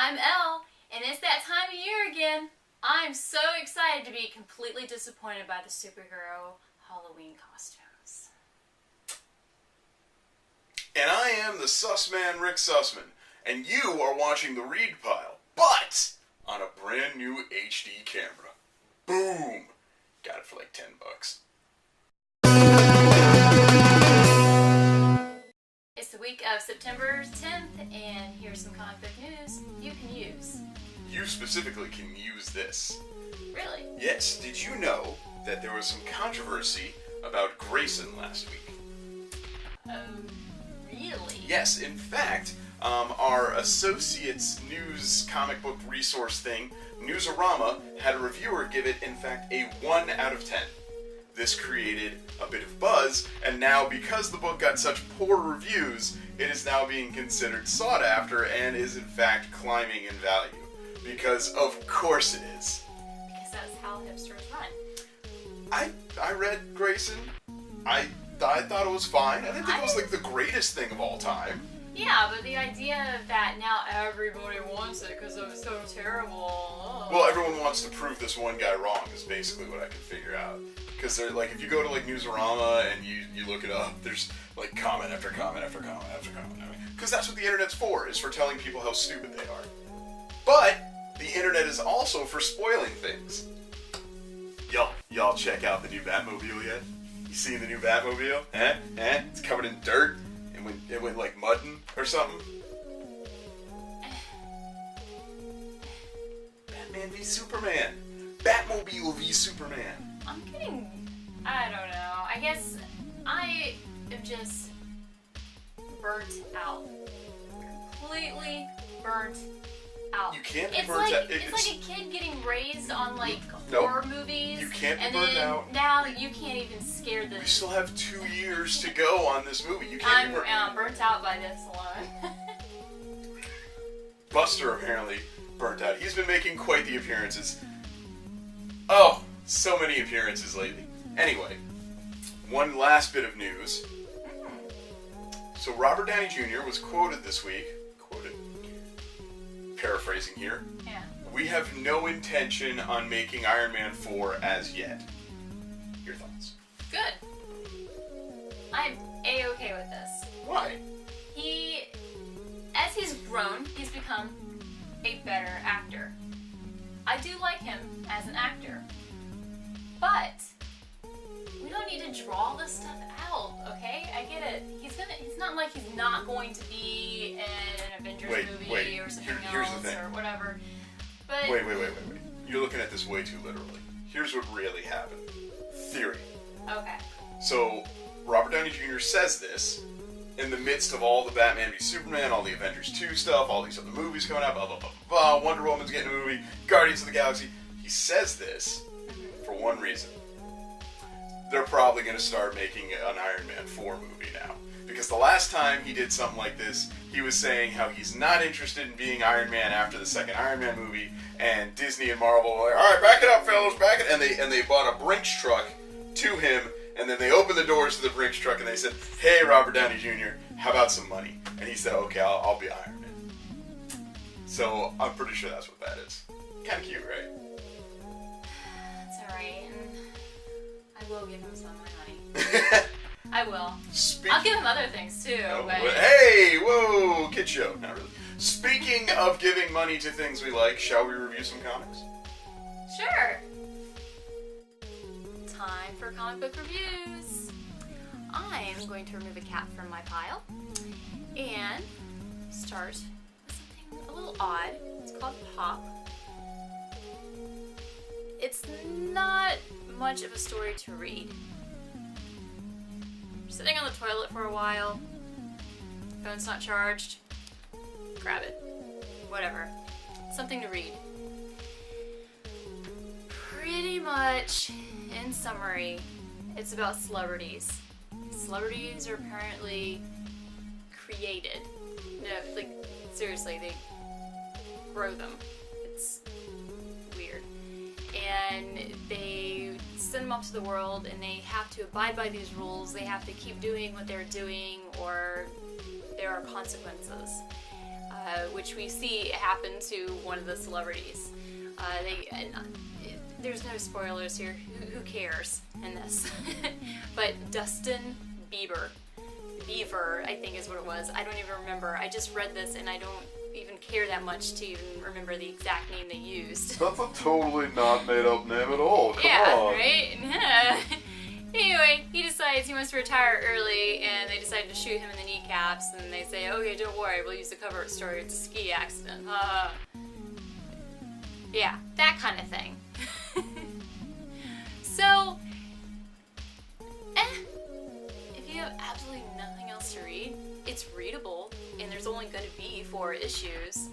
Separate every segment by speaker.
Speaker 1: I'm Elle, and it's that time of year again. I'm so excited to be completely disappointed by the superhero Halloween costumes.
Speaker 2: And I am the Sussman Rick Sussman, and you are watching The Read Pile, but on a brand new HD camera. Boom! Got it for like $10.
Speaker 1: It's the week of September 10th, and here's some comic book news you can use.
Speaker 2: You specifically can use this.
Speaker 1: Really?
Speaker 2: Yes, did you know that there was some controversy about Grayson last week?
Speaker 1: Really?
Speaker 2: Yes, in fact, our Associates News comic book resource thing, Newsarama, had a reviewer give it, in fact, a 1 out of 10. This created a bit of buzz, and now because the book got such poor reviews, it is now being considered sought after and is in fact climbing in value. Because of course it is.
Speaker 1: Because that's how hipsters run.
Speaker 2: I read Grayson. I thought it was fine. I didn't think it was like the greatest thing of all time.
Speaker 1: Yeah, but the idea that now everybody wants it because it was so terrible. Oh.
Speaker 2: Well, everyone wants to prove this one guy wrong is basically what I can figure out. Because they're like, if you go to like Newsarama and you look it up, there's like comment after comment after comment after comment. Because that's what the internet's for, is for telling people how stupid they are. But the internet is also for spoiling things. Y'all check out the new Batmobile yet? You seen the new Batmobile? It's covered in dirt. It went like mudding or something. Batman v Superman. Batmobile v Superman.
Speaker 1: I'm getting... I don't know. I guess I am just burnt out. Completely burnt out.
Speaker 2: You can't be burnt out.
Speaker 1: It's like a kid getting raised on like
Speaker 2: Nope.
Speaker 1: horror movies.
Speaker 2: You can't be
Speaker 1: and
Speaker 2: burnt
Speaker 1: then
Speaker 2: out.
Speaker 1: Now you can't even scare the...
Speaker 2: We still have 2 years to go on this movie. You can't be burnt out.
Speaker 1: I'm burnt out by this alone.
Speaker 2: Buster apparently burnt out. He's been making quite the appearances. Oh, so many appearances lately. Anyway, one last bit of news. So Robert Downey Jr. was quoted this week. Quoted. Paraphrasing here.
Speaker 1: Yeah.
Speaker 2: We have no intention on making Iron Man 4 as yet. Your thoughts?
Speaker 1: Good. I'm A-okay with this.
Speaker 2: Why?
Speaker 1: As he's grown, he's become a better actor. I do like him as an actor. But we don't need to draw this stuff out, okay? I get it. He's not like he's not going to be in an Avengers movie or something
Speaker 2: here's
Speaker 1: else
Speaker 2: the thing.
Speaker 1: or whatever. But
Speaker 2: Wait. You're looking at this way too literally. Here's what really happened. Theory.
Speaker 1: okay.
Speaker 2: So, Robert Downey Jr. says this in the midst of all the Batman v Superman, all the Avengers 2 stuff, all these other movies coming out, blah, blah, blah, blah, Wonder Woman's getting a movie, Guardians of the Galaxy. He says this for one reason. They're probably going to start making an Iron Man 4 movie now. Because the last time he did something like this, he was saying how he's not interested in being Iron Man after the second Iron Man movie, and Disney and Marvel were like, alright, back it up, fellas, back it, and they bought a Brinks truck to him, and then they opened the doors to the Brinks truck, and they said, hey, Robert Downey Jr., how about some money? And he said, okay, I'll be Iron Man. So, I'm pretty sure that's what that is. Kind of cute, right?
Speaker 1: That's alright. I will give him some of my money. I will. I'll give him other things too. But...
Speaker 2: Hey, whoa, kid show. Not really. Speaking of giving money to things we like, shall we review some comics?
Speaker 1: Sure. Time for comic book reviews. I am going to remove a cat from my pile and start with something a little odd. It's called Pop. It's not much of a story to read. Sitting on the toilet for a while, phone's not charged, grab it. Whatever. Something to read. Pretty much, in summary, it's about celebrities. Celebrities are apparently created. No, like, seriously, they grow them. It's weird. And they send them off to the world, and they have to abide by these rules. They have to keep doing what they're doing, or there are consequences. which we see happen to one of the celebrities. There's no spoilers here. Who cares in this? But Dustin Bieber, I think is what it was. I don't even remember. I just read this and I don't even care that much to even remember the exact name they used.
Speaker 2: That's a totally not made up name at all. Come on.
Speaker 1: Right? Yeah. Anyway, he decides he wants to retire early, and they decide to shoot him in the kneecaps, and they say, okay, don't worry, we'll use the cover story, it's a ski accident. Yeah, that kind of thing. So, if you have absolutely nothing else to read, it's readable, and there's only going to be 4 issues,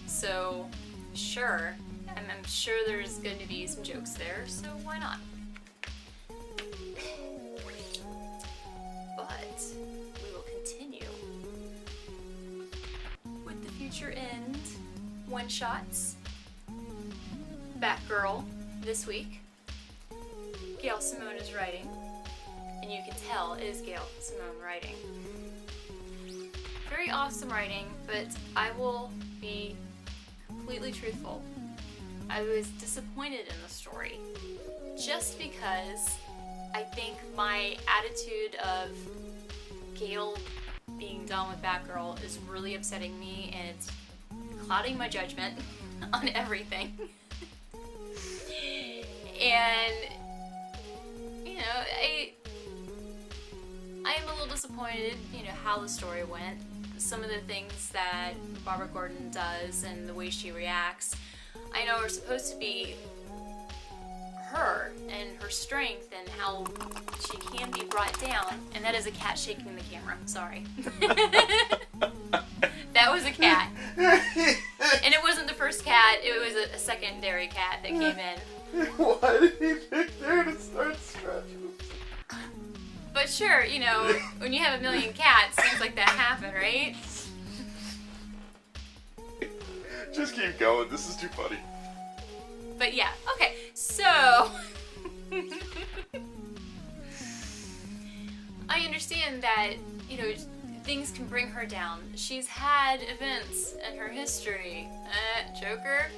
Speaker 1: so sure, I'm sure there's going to be some jokes there, so why not? But we will continue with the Future End one-shots. BatGirl this week. Gail Simone is writing, and you can tell it is Gail Simone writing. Very awesome writing, but I will be completely truthful. I was disappointed in the story, just because I think my attitude of Gail being done with Batgirl is really upsetting me, and it's clouding my judgment on everything. And, you know, I am a little disappointed, you know, how the story went. Some of the things that Barbara Gordon does and the way she reacts, I know are supposed to be her and her strength and how she can be brought down. And that is a cat shaking the camera. Sorry. That was a cat. And it wasn't the first cat, it was a secondary cat that came in.
Speaker 2: Why did he pick there to start scratching?
Speaker 1: But sure, you know, when you have a million cats, things like that happen, right?
Speaker 2: Just keep going, this is too funny.
Speaker 1: But yeah, okay, so I understand that, you know, things can bring her down. She's had events in her history, Joker,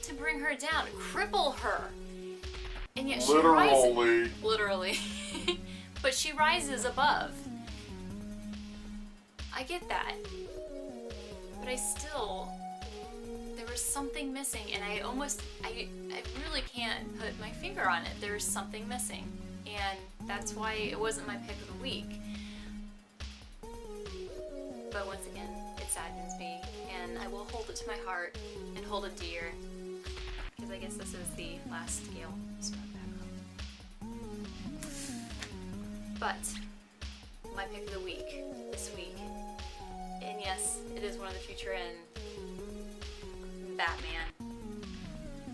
Speaker 1: to bring her down, cripple her. And yet she rises. Literally. But she rises above. I get that. But I still, there was something missing, and I really can't put my finger on it. There's something missing. And that's why it wasn't my pick of the week. But once again, it saddens me, and I will hold it to my heart and hold it dear, because I guess this is the last Gail Simone Batgirl. But my pick of the week this week, and yes, it is one of the Future End.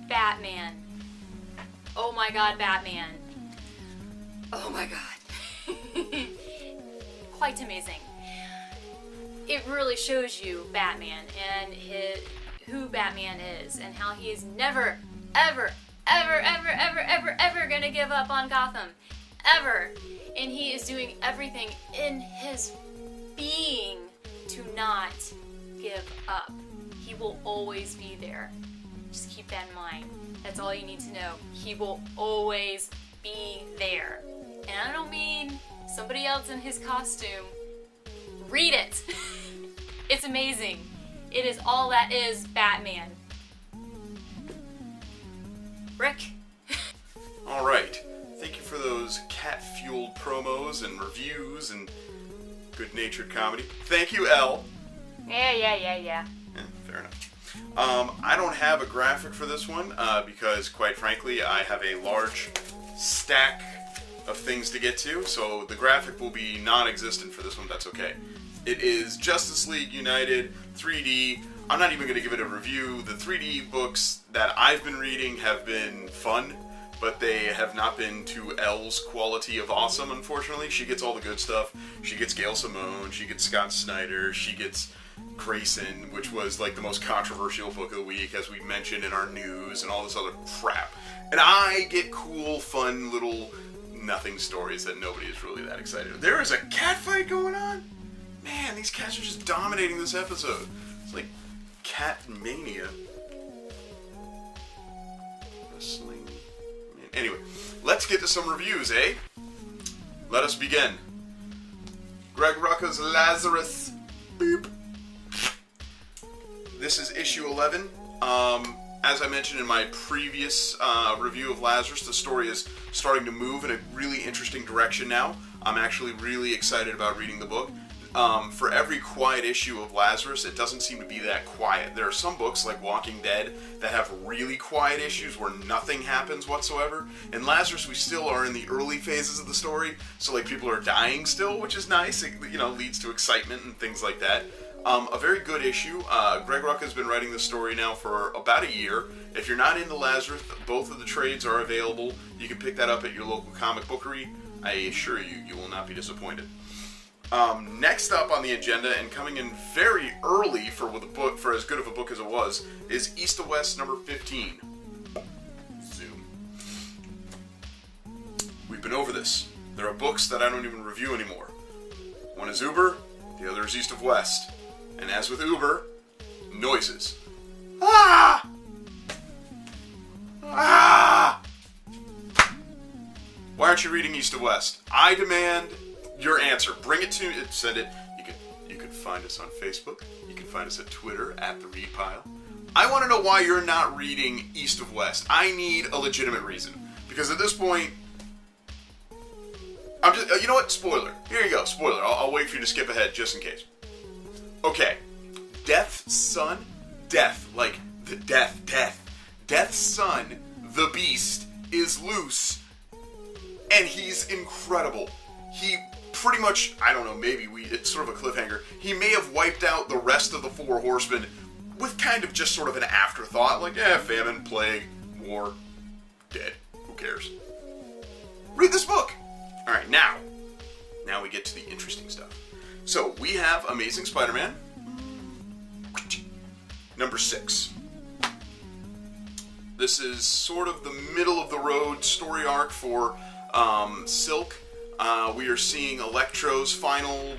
Speaker 1: Batman. Oh my God, Batman. Oh my God. Quite amazing. It really shows you Batman and who Batman is, and how he is never, ever gonna give up on Gotham. Ever. And he is doing everything in his being to not give up. He will always be there. Just keep that in mind. That's all you need to know. He will always be there. And I don't mean somebody else in his costume. Read it. It's amazing. It is all that is Batman. Rick?
Speaker 2: Alright. Thank you for those cat-fueled promos and reviews and good-natured comedy. Thank you, Elle.
Speaker 1: Yeah.
Speaker 2: Yeah, fair enough. I don't have a graphic for this one because, quite frankly, I have a large stack of things to get to, so the graphic will be non-existent for this one. That's okay. It is Justice League United 3D. I'm not even going to give it a review. The 3D books that I've been reading have been fun, but they have not been to Elle's quality of awesome, unfortunately. She gets all the good stuff. She gets Gail Simone, she gets Scott Snyder, she gets Grayson, which was like the most controversial book of the week, as we mentioned in our news, and all this other crap. And I get cool, fun, little nothing stories that nobody is really that excited about. There is a cat fight going on? Man, these cats are just dominating this episode. It's like Cat-A-Mania. Wrestling. Anyway, let's get to some reviews, eh? Let us begin. Greg Rucka's Lazarus. Beep. This is issue 11. As I mentioned in my previous review of Lazarus, the story is starting to move in a really interesting direction now. I'm actually really excited about reading the book. For every quiet issue of Lazarus, it doesn't seem to be that quiet. There are some books, like Walking Dead, that have really quiet issues where nothing happens whatsoever. In Lazarus, we still are in the early phases of the story, so like people are dying still, which is nice. It, leads to excitement and things like that. A very good issue. Greg Rucka has been writing this story now for about a year. If you're not into Lazarus, both of the trades are available. You can pick that up at your local comic bookery. I assure you, you will not be disappointed. Next up on the agenda, and coming in very early for as good of a book as it was, is East to West number 15. Zoom. We've been over this. There are books that I don't even review anymore. One is Uber, the other is East of West. And as with Uber, noises. Ah! Ah! Why aren't you reading East to West? I demand your answer. Bring it to me. Send it. You can find us on Facebook. You can find us at Twitter at The Read Pile. I want to know why you're not reading East of West. I need a legitimate reason. Because at this point, I'm just. You know what? Spoiler. Here you go. Spoiler. I'll wait for you to skip ahead just in case. Okay. Death's son. Death. Like the death. Death's son, the Beast, is loose. And he's incredible. He pretty much, I don't know, maybe it's sort of a cliffhanger. He may have wiped out the rest of the Four Horsemen with kind of just sort of an afterthought. Like, famine, plague, war, dead. Who cares? Read this book. All right, now we get to the interesting stuff. So we have Amazing Spider-Man, number 6. This is sort of the middle of the road story arc for Silk. We are seeing Electro's final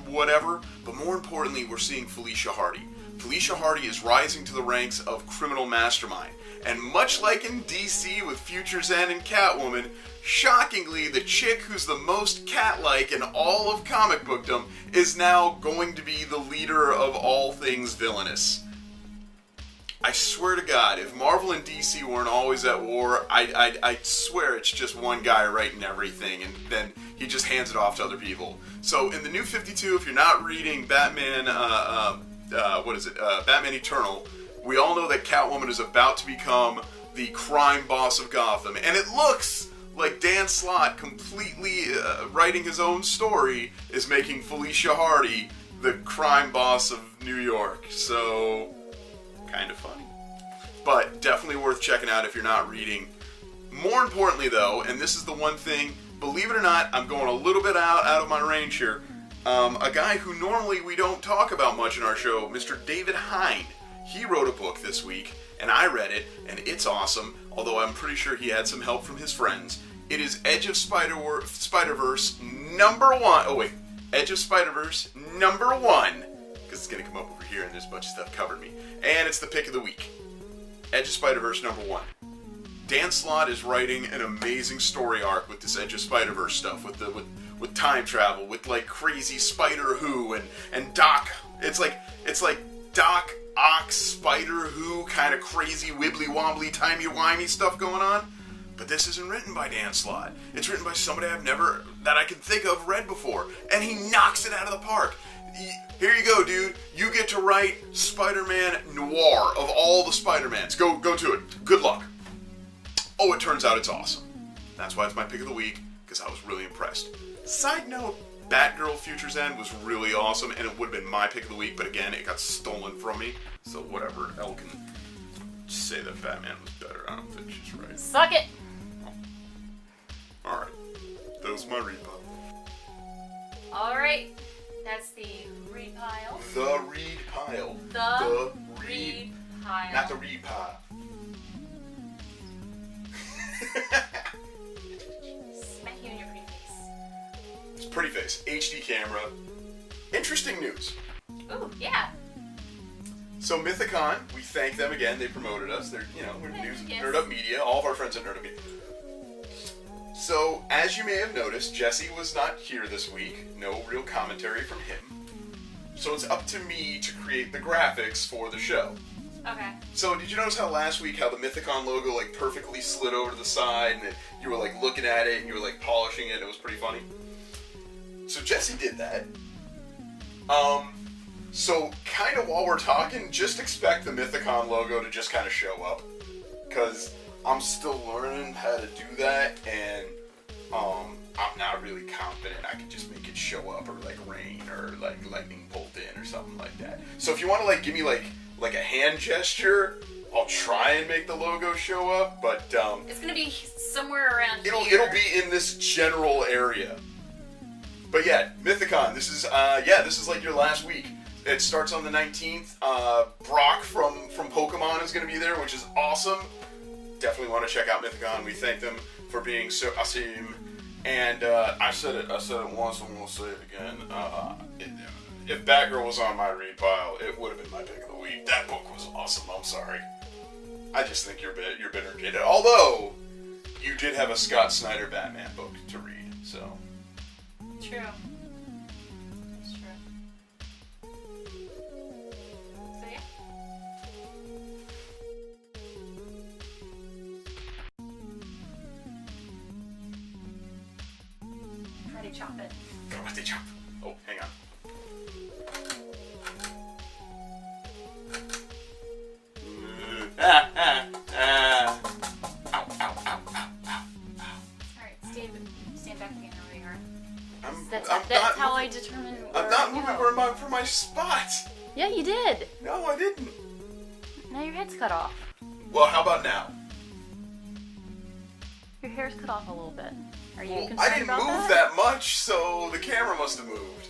Speaker 2: whatever, but more importantly, we're seeing Felicia Hardy. Felicia Hardy is rising to the ranks of criminal mastermind. And much like in DC with Future's End and Catwoman, shockingly, the chick who's the most cat-like in all of comic bookdom is now going to be the leader of all things villainous. I swear to God, if Marvel and DC weren't always at war, I'd swear it's just one guy writing everything, and then he just hands it off to other people. So in the New 52, if you're not reading Batman, Batman Eternal, we all know that Catwoman is about to become the crime boss of Gotham, and it looks like Dan Slott, completely writing his own story, is making Felicia Hardy the crime boss of New York. So, kind of funny. But definitely worth checking out if you're not reading. More importantly, though, and this is the one thing, believe it or not, I'm going a little bit out of my range here. A guy who normally we don't talk about much in our show, Mr. David Hine. He wrote a book this week, and I read it, and it's awesome, although I'm pretty sure he had some help from his friends. It is Edge of Spider-Verse number 1. Oh, wait. Edge of Spider-Verse number 1. Because it's going to come up over here, and there's a bunch of stuff covering me. And it's the pick of the week. Edge of Spider-Verse number 1. Dan Slott is writing an amazing story arc with this Edge of Spider-Verse stuff, with time travel, with like crazy Spider-Who and Doc. It's like Doc Ock Spider-Who kind of crazy wibbly-wobbly timey-wimey stuff going on. But this isn't written by Dan Slott. It's written by somebody that I can think of read before, and he knocks it out of the park. Here you go, dude. You get to write Spider-Man Noir of all the Spider-Mans. Go to it. Good luck. Oh, it turns out it's awesome. That's why it's my pick of the week, because I was really impressed. Side note, Batgirl Future's End was really awesome, and it would have been my pick of the week, but again, it got stolen from me. So whatever, Elle can say that Batman was better. I don't think she's right.
Speaker 1: Suck it!
Speaker 2: Oh. Alright. That was my read pile.
Speaker 1: Alright. That's the read pile.
Speaker 2: The read pile.
Speaker 1: The read pile.
Speaker 2: Not the read pile.
Speaker 1: Smack you in your pretty face.
Speaker 2: It's pretty face. HD camera. Interesting news.
Speaker 1: Ooh, yeah.
Speaker 2: So Mythicon, we thank them again. They promoted us. They're, we're news,
Speaker 1: Yes.
Speaker 2: Nerd Up Media. All of our friends at Nerd Up Media. So, as you may have noticed, Jesse was not here this week. No real commentary from him. So it's up to me to create the graphics for the show.
Speaker 1: Okay.
Speaker 2: So did you notice how last week how the Mythicon logo like perfectly slid over to the side and you were like looking at it and you were like polishing it? It was pretty funny. So Jesse did that. So kind of while we're talking, just expect the Mythicon logo to just kind of show up, because I'm still learning how to do that, and I'm not really confident I can just make it show up, or like rain, or like lightning bolt in, or something like that. So if you want to like give me like a hand gesture, I'll try and make the logo show up, but
Speaker 1: it's gonna be somewhere around here.
Speaker 2: It'll be in this general area. But yeah, Mythicon, this is like your last week. It starts on the 19th. Brock from Pokemon is going to be there, which is awesome. Definitely want to check out Mythicon. We thank them for being so awesome. And I said it once, I'm going to say it again. If BatGirl was on my read pile, it would have been my pick of the week. That book was awesome. I'm sorry. I just think you're bitter jaded. Although, you did have a Scott Snyder Batman book to read, so.
Speaker 1: True. It's true. So yeah. Try to chop it.
Speaker 2: Karate chop. Oh, hang on. Ow, ow, ow, ow, ow.
Speaker 1: Alright, stand back again where you are.
Speaker 2: That's
Speaker 1: That's how I determine where
Speaker 2: I'm not
Speaker 1: I
Speaker 2: moving
Speaker 1: go.
Speaker 2: from my spot.
Speaker 1: Yeah, you did.
Speaker 2: No, I didn't.
Speaker 1: Now your head's cut off.
Speaker 2: Well, how about now?
Speaker 1: Your hair's cut off a little bit. Are you
Speaker 2: Well,
Speaker 1: concerned
Speaker 2: I didn't
Speaker 1: about
Speaker 2: move that much, so the camera must have moved.